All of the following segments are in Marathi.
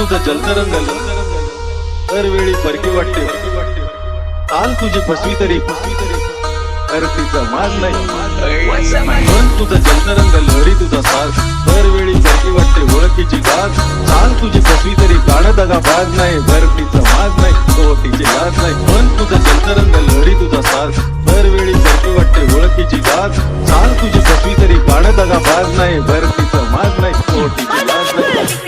तुझं जलतरंग दरवेळी परकी वाटते चाल तुझी फसवी तरी तिचा माज नाही मन तुझं जलतरंग लहरी तुझा साज दरवेळी परकी वाटते ओळखीची गाज चाल तुझी फसवी तरी गाणं दगा बाज नाही तिचा माज नाही ओटीची लाज नाही मन तुझं जलतरंग लहरी तुझा साज दरवेळी परकी वाटते ओळखीची गाज चाल तुझी फसवी तरी गाणं दगा बाज नाही तिचा माज नाही ओटीची लाज नाही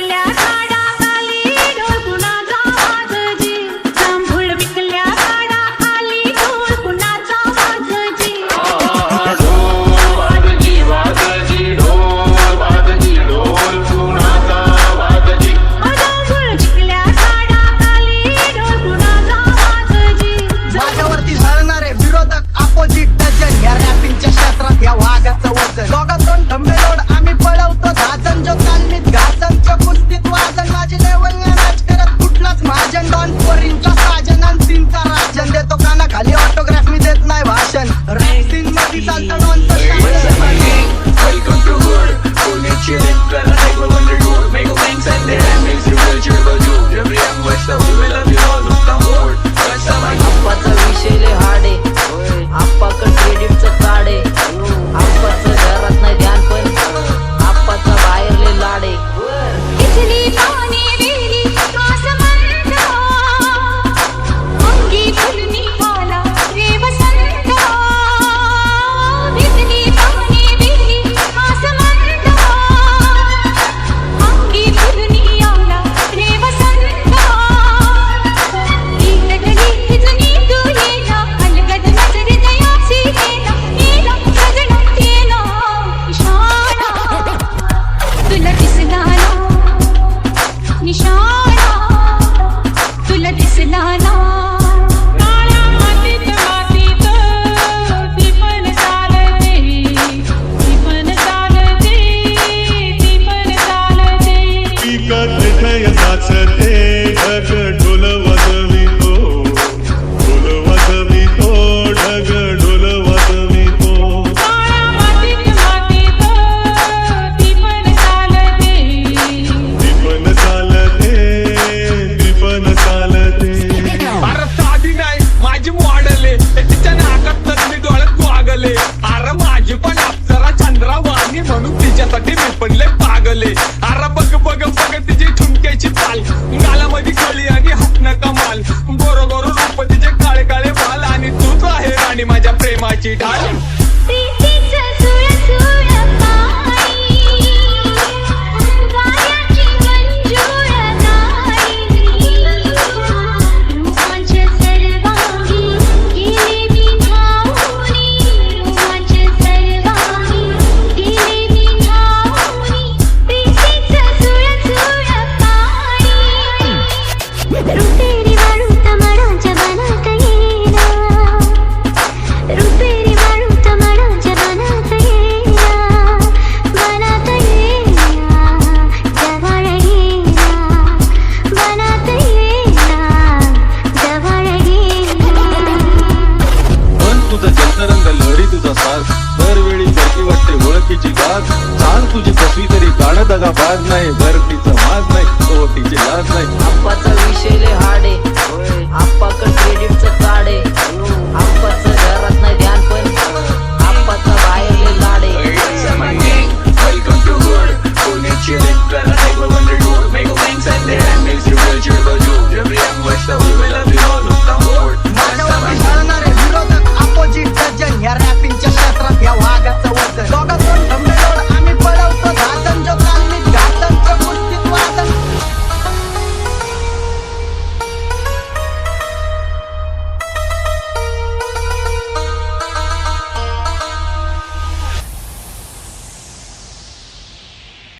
माझ्या प्रेमाची ढाल दरवेळी परकी वाटते ओळखीची गाज चाल तुझी फसवी तरी गाणं दगा बाज नाही